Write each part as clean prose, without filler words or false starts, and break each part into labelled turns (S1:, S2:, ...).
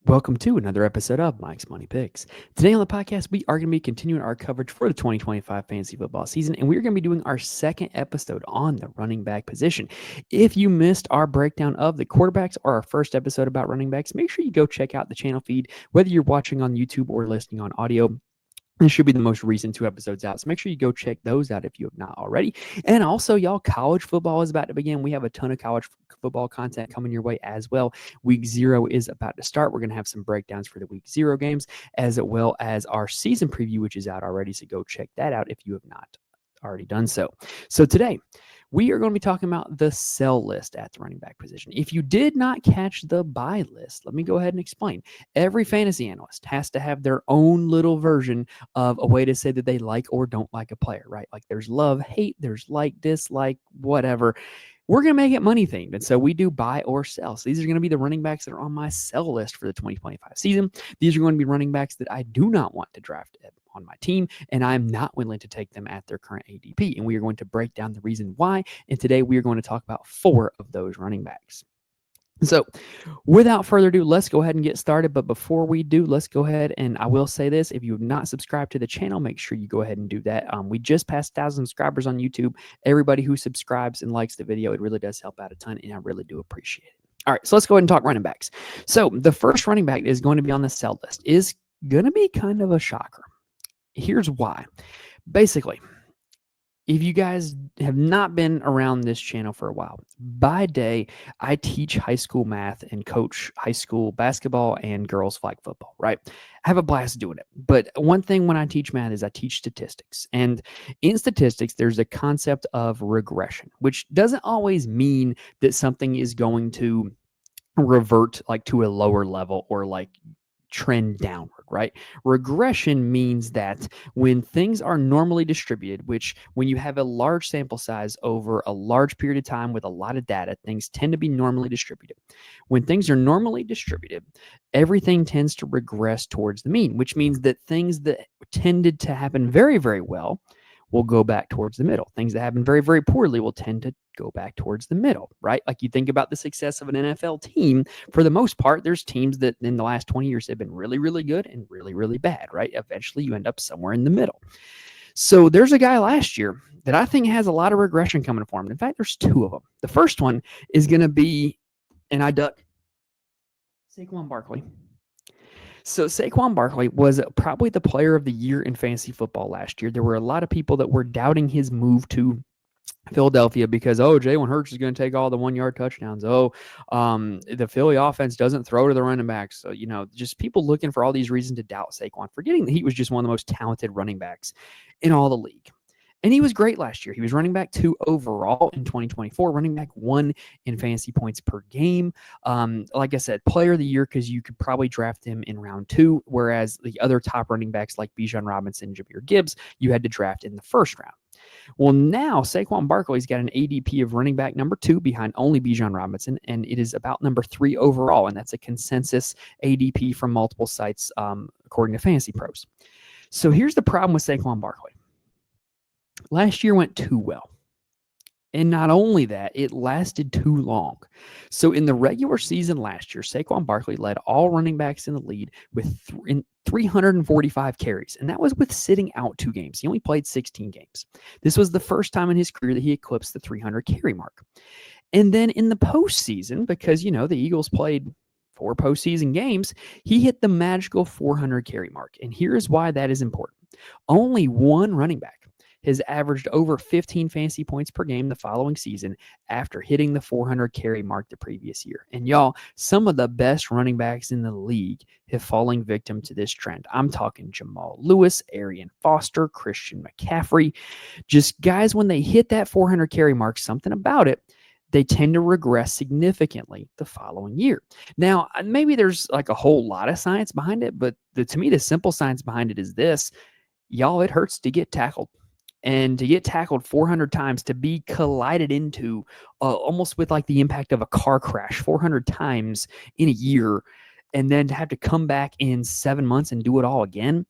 S1: Welcome to another episode of Mike's Money Picks. Today on the podcast, we are going to be continuing our coverage for the 2025 fantasy football season, and we're going to be doing our second episode on the running back position. If you missed our breakdown of the quarterbacks or our first episode about running backs, make sure you go check out the channel feed, whether you're watching on YouTube or listening on audio. This should be the most recent 2 episodes out. So make sure you go check those out if you have not already. And also, y'all, college football is about to begin. We have a ton of college football content coming your way as well. Week 0 is about to start. We're going to have some breakdowns for the Week 0 games, as well as our season preview, which is out already. So go check that out if you have not already done so. So today, we are going to be talking about the sell list at the running back position. If you did not catch the buy list, let me go ahead and explain. Every fantasy analyst has to have their own little version of a way to say that they like or don't like a player, right? Like there's love, hate, there's like, dislike, whatever. We're going to make it money themed. And so we do buy or sell. So these are going to be the running backs that are on my sell list for the 2025 season. These are going to be running backs that I do not want to draft on my team, and I'm not willing to take them at their current ADP. And we are going to break down the reason why. And today we are going to talk about 4 of those running backs. So without further ado, let's go ahead and get started. But before we do, let's go ahead and I will say this. If you have not subscribed to the channel, make sure you go ahead and do that. We just passed 1,000 subscribers on YouTube. Everybody who subscribes and likes the video, it really does help out a ton, and I really do appreciate it. All right, so let's go ahead and talk running backs. So the first running back is going to be on the sell list is going to be kind of a shocker. Here's why. Basically, if you guys have not been around this channel for a while, by day, I teach high school math and coach high school basketball and girls flag football, right? I have a blast doing it. But one thing when I teach math is I teach statistics. And in statistics, there's a concept of regression, which doesn't always mean that something is going to revert like to a lower level or like trend downward, right? Regression means that when things are normally distributed, which when you have a large sample size over a large period of time with a lot of data, things tend to be normally distributed. When things are normally distributed, everything tends to regress towards the mean, which means that things that tended to happen very, very well will go back towards the middle. Things that happen very, very poorly will tend to go back towards the middle, right? Like you think about the success of an NFL team, for the most part, there's teams that in the last 20 years have been really, really good and really, really bad, right? Eventually you end up somewhere in the middle. So there's a guy last year that I think has a lot of regression coming for him. In fact, there's 2 of them. The first one is going to be, and I duck, Saquon Barkley. So Saquon Barkley was probably the player of the year in fantasy football last year. There were a lot of people that were doubting his move to Philadelphia because, Jalen Hurts is going to take all the 1-yard touchdowns. The Philly offense doesn't throw to the running backs. So, just people looking for all these reasons to doubt Saquon, forgetting that he was just one of the most talented running backs in all the league. And he was great last year. He was running back 2 overall in 2024, running back 1 in fantasy points per game. Like I said, player of the year because you could probably draft him in round 2, whereas the other top running backs like Bijan Robinson, Jahmyr Gibbs, you had to draft in the first round. Well, now Saquon Barkley's got an ADP of running back number 2 behind only Bijan Robinson, and it is about number 3 overall, and that's a consensus ADP from multiple sites according to Fantasy Pros. So here's the problem with Saquon Barkley. Last year went too well. And not only that, it lasted too long. So in the regular season last year, Saquon Barkley led all running backs in the league with 345 carries. And that was with sitting out 2 games. He only played 16 games. This was the first time in his career that he eclipsed the 300 carry mark. And then in the postseason, because, the Eagles played 4 postseason games, he hit the magical 400 carry mark. And here's why that is important. Only one running back has averaged over 15 fantasy points per game the following season after hitting the 400 carry mark the previous year. And y'all, some of the best running backs in the league have fallen victim to this trend. I'm talking Jamal Lewis, Arian Foster, Christian McCaffrey, just guys when they hit that 400 carry mark, something about it, they tend to regress significantly the following year. Now, maybe there's like a whole lot of science behind it, but to me, the simple science behind it is this. Y'all, it hurts to get tackled. And to get tackled 400 times, to be collided into almost with like the impact of a car crash 400 times in a year, and then to have to come back in 7 months and do it all again,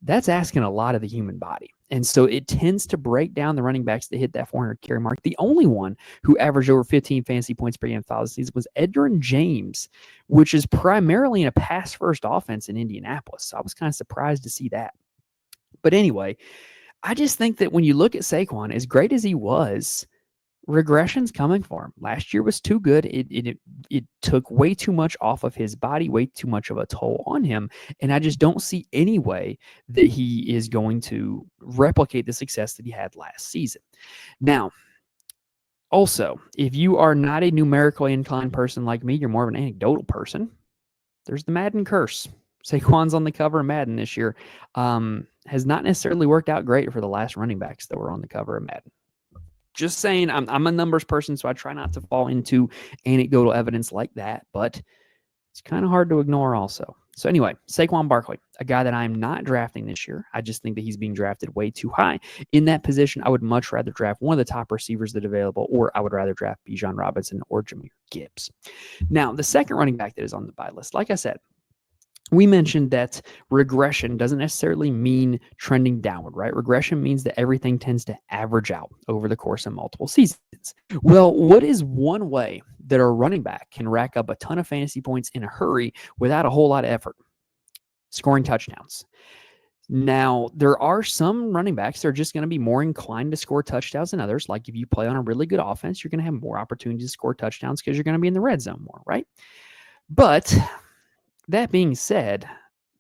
S1: that's asking a lot of the human body. And so it tends to break down the running backs that hit that 400 carry mark. The only one who averaged over 15 fantasy points per game throughout the season was Edgerrin James, which is primarily in a pass-first offense in Indianapolis. So I was kind of surprised to see that. But anyway, I just think that when you look at Saquon, as great as he was, regression's coming for him. Last year was too good. It took way too much off of his body, way too much of a toll on him. And I just don't see any way that he is going to replicate the success that he had last season. Now, also, if you are not a numerically inclined person like me, you're more of an anecdotal person, there's the Madden curse. Saquon's on the cover of Madden this year. Has not necessarily worked out great for the last running backs that were on the cover of Madden. Just saying, I'm a numbers person, so I try not to fall into anecdotal evidence like that, but it's kind of hard to ignore also. So anyway, Saquon Barkley, a guy that I'm not drafting this year. I just think that he's being drafted way too high. In that position, I would much rather draft one of the top receivers that are available, or I would rather draft Bijan Robinson or Jahmyr Gibbs. Now, the second running back that is on the buy list, like I said, we mentioned that regression doesn't necessarily mean trending downward, right? Regression means that everything tends to average out over the course of multiple seasons. Well, what is one way that a running back can rack up a ton of fantasy points in a hurry without a whole lot of effort? Scoring touchdowns. Now, there are some running backs that are just going to be more inclined to score touchdowns than others. Like if you play on a really good offense, you're going to have more opportunities to score touchdowns because you're going to be in the red zone more, right? But that being said,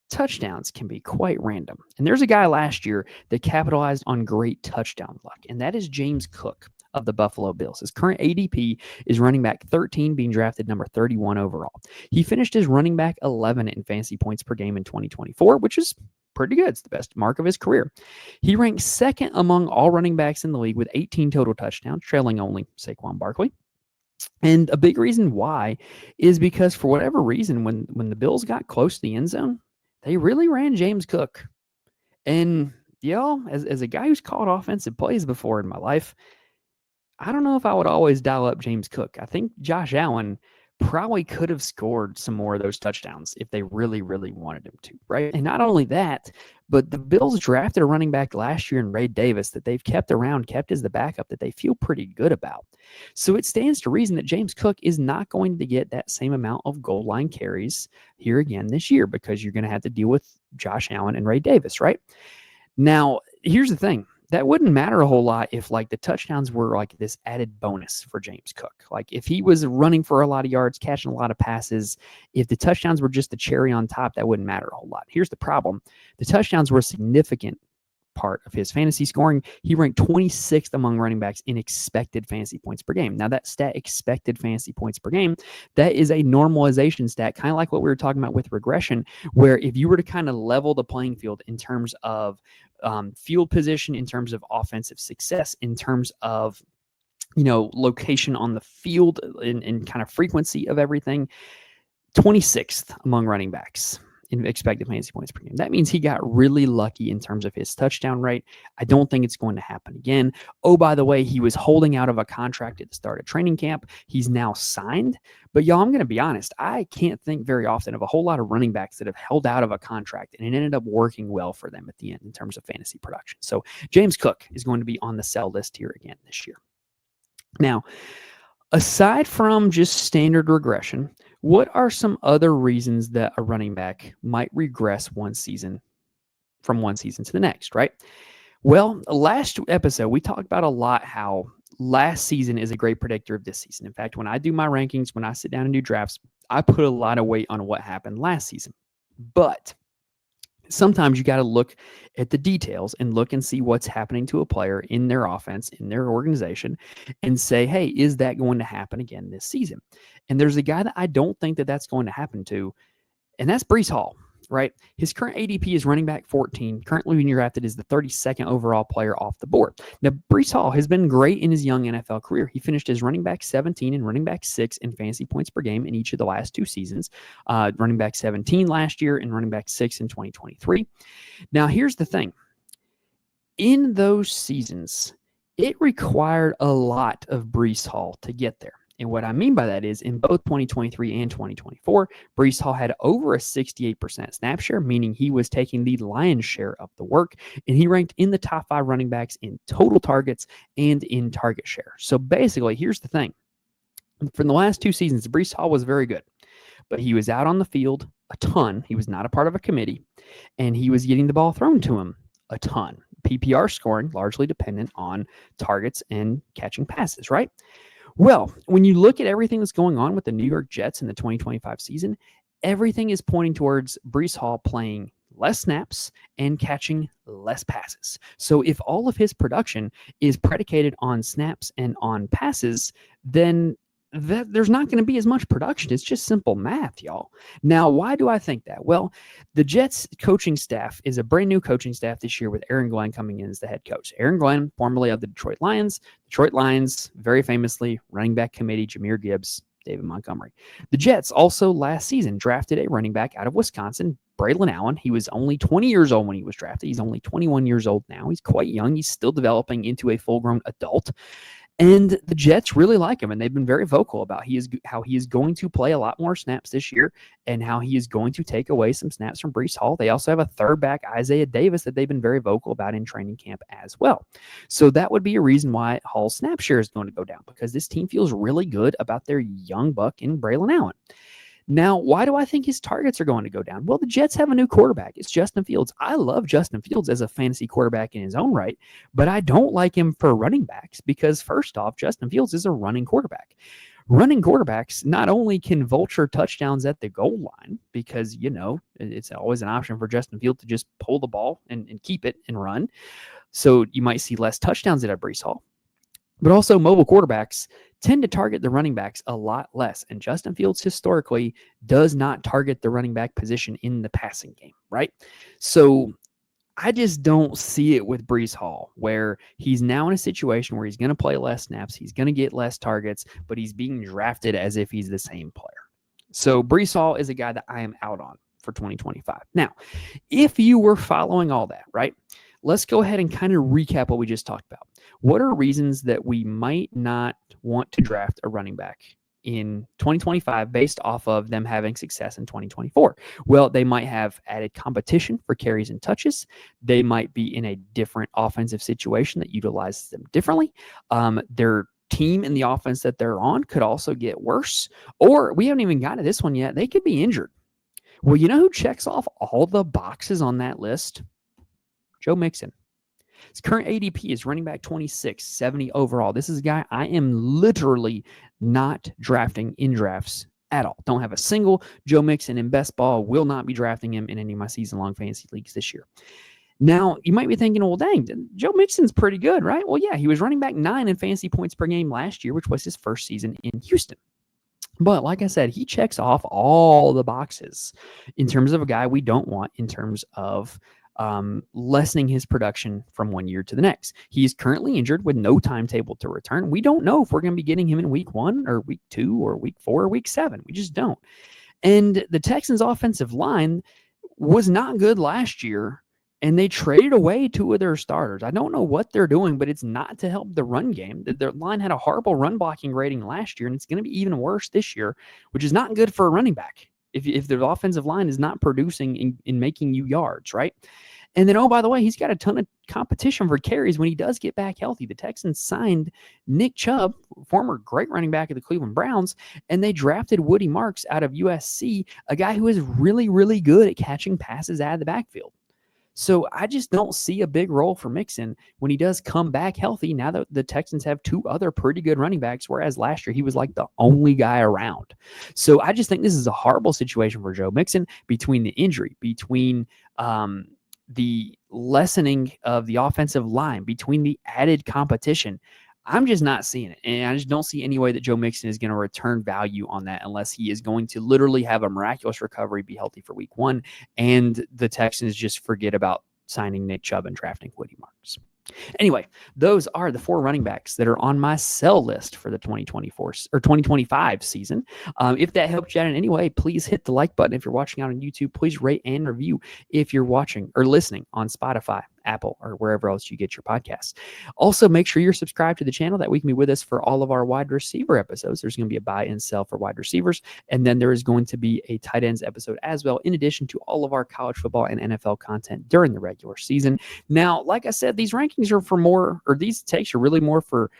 S1: touchdowns can be quite random. And there's a guy last year that capitalized on great touchdown luck, and that is James Cook of the Buffalo Bills. His current ADP is running back 13, being drafted number 31 overall. He finished as running back 11 in fantasy points per game in 2024, which is pretty good. It's the best mark of his career. He ranks second among all running backs in the league with 18 total touchdowns, trailing only Saquon Barkley. And a big reason why is because for whatever reason, when the Bills got close to the end zone, they really ran James Cook. And y'all, as a guy who's called offensive plays before in my life, I don't know if I would always dial up James Cook. I think Josh Allen probably could have scored some more of those touchdowns if they really, really wanted him to, right? And not only that, but the Bills drafted a running back last year in Ray Davis that they've kept around, kept as the backup that they feel pretty good about. So it stands to reason that James Cook is not going to get that same amount of goal line carries here again this year because you're going to have to deal with Josh Allen and Ray Davis, right? Now, here's the thing. That wouldn't matter a whole lot if like the touchdowns were like this added bonus for James Cook. Like if he was running for a lot of yards, catching a lot of passes, if the touchdowns were just the cherry on top, that wouldn't matter a whole lot. Here's the problem. The touchdowns were a significant part of his fantasy scoring. He ranked 26th among running backs in expected fantasy points per game. Now that stat, expected fantasy points per game, that is a normalization stat, kind of like what we were talking about with regression, where if you were to kind of level the playing field in terms of field position, in terms of offensive success, in terms of location on the field and kind of frequency of everything, 26th among running backs in expected fantasy points per game. That means he got really lucky in terms of his touchdown rate. I don't think it's going to happen again. Oh, by the way, he was holding out of a contract at the start of training camp. He's now signed. But y'all, I'm going to be honest. I can't think very often of a whole lot of running backs that have held out of a contract and it ended up working well for them at the end in terms of fantasy production. So James Cook is going to be on the sell list here again this year. Now, aside from just standard regression, what are some other reasons that a running back might regress from one season to the next, right? Well, last episode, we talked about a lot how last season is a great predictor of this season. In fact, when I do my rankings, when I sit down and do drafts, I put a lot of weight on what happened last season. But sometimes you got to look at the details and look and see what's happening to a player in their offense, in their organization, and say, hey, is that going to happen again this season? And there's a guy that I don't think that that's going to happen to, and that's Breece Hall, right? His current ADP is running back 14. Currently being drafted is the 32nd overall player off the board. Now, Breece Hall has been great in his young NFL career. He finished as running back 17 and running back 6 in fantasy points per game in each of the last two seasons. Running back 17 last year and running back 6 in 2023. Now, here's the thing. In those seasons, it required a lot of Breece Hall to get there. And what I mean by that is in both 2023 and 2024, Brees Hall had over a 68% snap share, meaning he was taking the lion's share of the work, and he ranked in the top 5 running backs in total targets and in target share. So basically, here's the thing. For the last 2 seasons, Brees Hall was very good, but he was out on the field a ton. He was not a part of a committee, and he was getting the ball thrown to him a ton. PPR scoring largely dependent on targets and catching passes, right? Well, when you look at everything that's going on with the New York Jets in the 2025 season, everything is pointing towards Brees Hall playing less snaps and catching less passes. So if all of his production is predicated on snaps and on passes, then there's not going to be as much production. It's just simple math, y'all. Now, why do I think that? Well, the Jets coaching staff is a brand new coaching staff this year with Aaron Glenn coming in as the head coach. Aaron Glenn, formerly of the Detroit Lions, very famously, running back committee, Jahmyr Gibbs, David Montgomery. The Jets also last season drafted a running back out of Wisconsin, Braylon Allen. He was only 20 years old when he was drafted. He's only 21 years old now. He's quite young. He's still developing into a full-grown adult. And the Jets really like him, and they've been very vocal about how he is going to play a lot more snaps this year and how he is going to take away some snaps from Brees Hall. They also have a third back, Isaiah Davis, that they've been very vocal about in training camp as well. So that would be a reason why Hall's snap share is going to go down, because this team feels really good about their young buck in Braylon Allen. Now, why do I think his targets are going to go down? Well, the Jets have a new quarterback. It's Justin Fields. I love Justin Fields as a fantasy quarterback in his own right, but I don't like him for running backs because, first off, Justin Fields is a running quarterback. Running quarterbacks not only can vulture touchdowns at the goal line because, it's always an option for Justin Fields to just pull the ball and keep it and run. So you might see less touchdowns at Brees Hall. But also mobile quarterbacks tend to target the running backs a lot less. And Justin Fields historically does not target the running back position in the passing game, right? So I just don't see it with Brees Hall, where he's now in a situation where he's going to play less snaps, he's going to get less targets, but he's being drafted as if he's the same player. So Brees Hall is a guy that I am out on for 2025. Now, if you were following all that, right, let's go ahead and kind of recap what we just talked about. What are reasons that we might not want to draft a running back in 2025 based off of them having success in 2024? Well, they might have added competition for carries and touches. They might be in a different offensive situation that utilizes them differently. Their team and the offense that they're on could also get worse. Or we haven't even got to this one yet. They could be injured. Well, you know who checks off all the boxes on that list? Joe Mixon. His current ADP is running back 26, 70 overall. This is a guy I am literally not drafting in drafts at all. Don't have a single Joe Mixon in best ball. Will not be drafting him in any of my season-long fantasy leagues this year. Now, you might be thinking, well, dang, Joe Mixon's pretty good, right? Well, yeah, he was running back 9 in fantasy points per game last year, which was his first season in Houston. But like I said, he checks off all the boxes in terms of a guy we don't want in terms of lessening his production from one year to the next. He is currently injured with no timetable to return. We don't know if we're going to be getting him in week 1 or week 2 or week 4 or week 7. We just don't. And the Texans' offensive line was not good last year, and they traded away 2 of their starters. I don't know what they're doing, but it's not to help the run game. Their line had a horrible run blocking rating last year, and it's going to be even worse this year, which is not good for a running back if the offensive line is not producing in making you yards, right? And then, oh, by the way, he's got a ton of competition for carries when he does get back healthy. The Texans signed Nick Chubb, former great running back of the Cleveland Browns, and they drafted Woody Marks out of USC, a guy who is really, really good at catching passes out of the backfield. So I just don't see a big role for Mixon when he does come back healthy now that the Texans have 2 other pretty good running backs, whereas last year he was like the only guy around. So I just think this is a horrible situation for Joe Mixon between the injury, between the lessening of the offensive line, between the added competition. I'm just not seeing it. And I just don't see any way that Joe Mixon is going to return value on that unless he is going to literally have a miraculous recovery, be healthy for week 1, and the Texans just forget about signing Nick Chubb and drafting Woody Marks. Anyway, those are the 4 running backs that are on my sell list for the 2024 or 2025 season. If that helped you out in any way, please hit the like button. If you're watching out on YouTube, please rate and review. If you're watching or listening on Spotify, Apple, or wherever else you get your podcasts. Also, make sure you're subscribed to the channel. That we can be with us for all of our wide receiver episodes. There's going to be a buy and sell for wide receivers, and then there is going to be a tight ends episode as well, in addition to all of our college football and NFL content during the regular season. Now, like I said, these rankings are for more, or these takes are really more for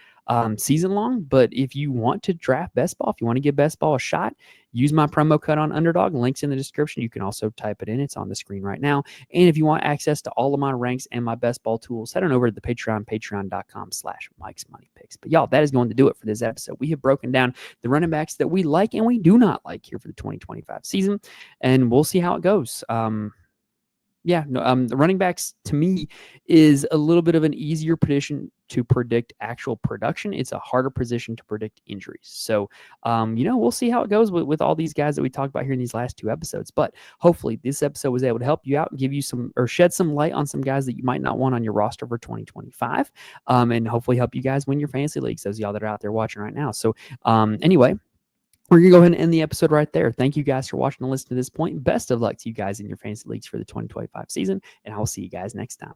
S1: season long. But if you want to draft best ball, if you want to give best ball a shot, use my promo code on Underdog. Links in the description. You can also type it in. It's on the screen right now. And if you want access to all of my ranks and my best ball tools, head on over to the Patreon, patreon.com/Mike's Money Picks. But y'all, that is going to do it for this episode. We have broken down the running backs that we like and we do not like here for the 2025 season, and we'll see how it goes. The running backs, to me, is a little bit of an easier position to predict actual production. It's a harder position to predict injuries. So, we'll see how it goes with all these guys that we talked about here in these last two episodes. But hopefully this episode was able to help you out and give you some, or shed some light on some guys that you might not want on your roster for 2025, and hopefully help you guys win your fantasy leagues, those of y'all that are out there watching right now. So anyway, we're going to go ahead and end the episode right there. Thank you guys for watching and listening to this point. Best of luck to you guys in your fantasy leagues for the 2025 season, and I will see you guys next time.